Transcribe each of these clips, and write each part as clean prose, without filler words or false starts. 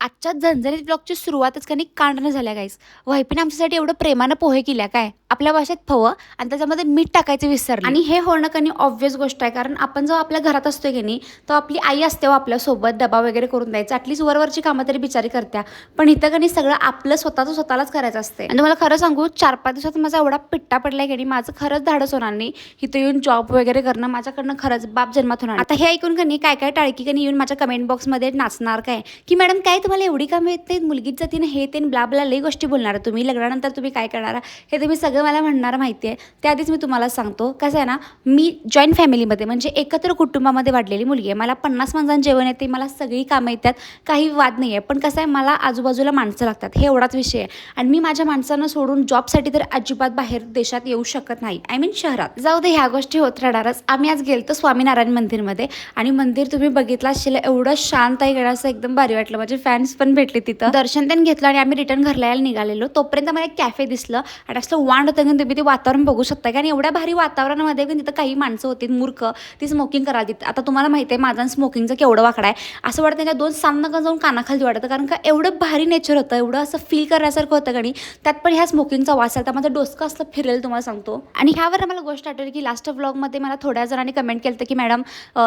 आजच्या झणझणीत ब्लॉगची सुरुवातच का नाही कांडणं झाल्या गाईस. वाहिपीने आमच्यासाठी एवढं प्रेमानं पोहे केल्या काय आपल्या भाषेत फवं आणि त्याच्यामध्ये मीठ टाकायचं विसरलं. आणि हे होणं का नाही ऑब्व्हियस गोष्ट आहे, कारण आपण जेव्हा आपल्या घरात असतोय की नाही तो आपली आई असते आपल्यासोबत डबा वगैरे करून द्यायचा, ॲटलीस्ट वरवरची कामं तरी बिचारी करत्या. पण इथं का नाही सगळं आपलं स्वतःलाच करायचं असते. आणि तुम्हाला खरं सांगू 4-5 दिवसात माझा एवढा पिट्टा पडलाय की नाही माझं खरंच धाडस होणार नाही इथं येऊन जॉब वगैरे करणं माझ्याकडनं खरंच बाप जन्मात होणार. आता हे ऐकून का नाही काय टाळकी का नाही येऊन माझ्या कमेंट बॉक्समध्ये नाचणार काय की मॅडम काय तुम्हाला एवढी कामं येत नाहीत, मुलगीच जातीनं हे ते ब्ला लई गोष्टी बोलणार तुम्ही, लग्नानंतर तुम्ही काय करणार हे तुम्ही सगळं मला म्हणणार माहिती आहे. त्याआधीच मी तुम्हाला सांगतो कसं आहे ना, मी जॉईंट फॅमिलीमध्ये म्हणजे एकत्र कुटुंबामध्ये वाढलेली मुलगी आहे. मला 50 माणसांचं जेवण येते, मला सगळी कामं येतात, काही वाद नाही आहे. पण कसं आहे मला आजूबाजूला माणसं लागतात, हे एवढाच विषय आहे. आणि मी माझ्या माणसांना सोडून जॉबसाठी तर अजिबात बाहेर देशात येऊ शकत नाही, आय मीन शहरात. जाऊ दे ह्या गोष्टी होत राहणारच. आम्ही आज गेलो स्वामीनारायण मंदिरमध्ये आणि मंदिर तुम्ही बघितलं असेल एवढं शांत आहे, असं एकदम भारी वाटलं. माझे फॅन्स पण भेटले तिथं, दर्शन त्यांनी घेतलं आणि आम्ही रिटर्न घरला यायला निघालेलो. तोपर्यंत मला एक कॅफे दिसलं आणि असं वांड होतं तुम्ही ते वातावरण बघू शकता. कारण एवढ्या भारी वातावरणामध्ये पण तिथं काही माणसं होती मूर्ख, ती स्मोकिंग करायला. आता तुम्हाला माहिती आहे माझा स्मोकिंगचं केवढं वाकडा आहे, असं वाटतं त्या 2 सामना जाऊन कानाखाली वाटतं, कारण का एवढं भारी नेचर होतं, एवढं असं फील करण्यासारखं होतं गणी. त्यात पण ह्या स्मोकिंगचा वास आला, माझं डोसकं असलं फिरेल तुम्हाला सांगतो. आणि ह्यावर मला गोष्ट आठवली की लास्ट व्लॉगमध्ये मला थोड्या जणांनी कमेंट केलं की मॅडम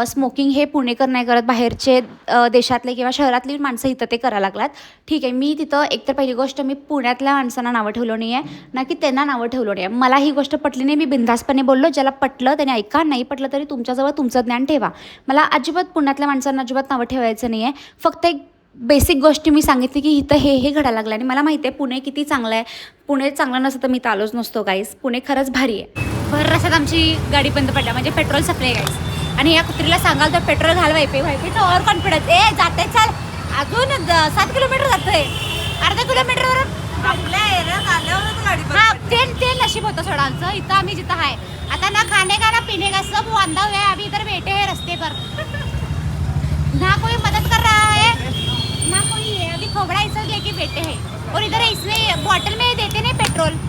स्मोकिंग हे पुणेकर नाही करत, बाहेरचे देशातले किंवा शहरातली माणसं इथं ते करायला लागलात. ठीक आहे, मी तिथं एकतर पहिली गोष्ट मी पुण्यातल्या माणसांना नावं ठेवलं नाही आहे ना की त्यांना नावं ठेवलं नाही आहे. मला ही गोष्ट पटली नाही, मी बिनधास्तपणे बोललो. ज्याला पटलं त्याने ऐका, नाही पटलं तरी तुमच्याजवळ तुमचं ज्ञान ठेवा. मला अजिबात पुण्यातल्या माणसांना अजिबात नावं ठेवायचं नाही आहे. फक्त एक बेसिक गोष्टी मी सांगितली की इथं हे घडायला लागलं. आणि मला माहिती आहे पुणे किती चांगलं आहे. पुणे चांगलं नसतं तर मी आलोच नसतो गाईस. पुणे खरंच भारी आहे. भर रस्त्यात आमची गाडी बंद पडल्या म्हणजे पेट्रोल संपले गाईस. आणि या कुत्रीला सांगाल तर पेट्रोल घालवाय व्हायचं ओव्हर कॉन्फिडन्स जाते. चाल अजून 7 किलोमीटर जातोय, अर्धा किलोमीटरवर ते नशीब होतं सोडांचं. इथं आम्ही जिथं आहे आता ना खाने का ना पिणे का सब वांदा हुआ है. अभी इधर बैठे हैं रस्ते पर, ना कोई मदद कर रहा है ना कोई है. अभी खोबड़ा इसे लेके बैठे हैं और इधर इसमें बॉटल में देते नहीं पेट्रोल.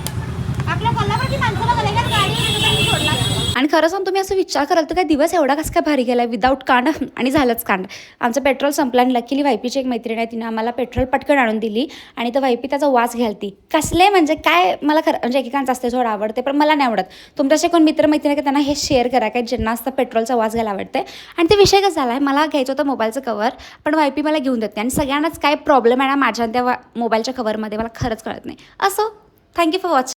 आपल्या कोल्हापूरची माणसाला बघायला गाडी सोडला. आणि खरं सांग तुम्ही असं विचार कराल तर काय दिवस एवढा कसं काय भारी गेला विदाऊट कांड. आणि झालंच कांड. आमचं पेट्रोल संपलं आणि लकीली वायपीची एक मैत्रीण आहे, तिने आम्हाला पेट्रोल पटकन आणून दिली. आणि तर वायपी त्याचा वास घ्यालती कसले म्हणजे काय. मला खरं म्हणजे एकेकांचं असते थोडं आवडते पण मला नाही आवडत. तुमच्याशी कोण मित्रमैत्रिणी का त्यांना हे शेअर करा काय ज्यांना असतं पेट्रोलचा वास घ्यायला आवडते. आणि ते विषय कसा झाला आहे, मला घ्यायचं होतं मोबाईलचं कवर पण वायपी मला घेऊन देते. आणि सगळ्यांनाच काय प्रॉब्लेम आहे ना माझ्या त्या मोबाईलच्या कवरमध्ये मला खरंच कळत नाही. असो, थँक्यू फॉर वॉचिंग.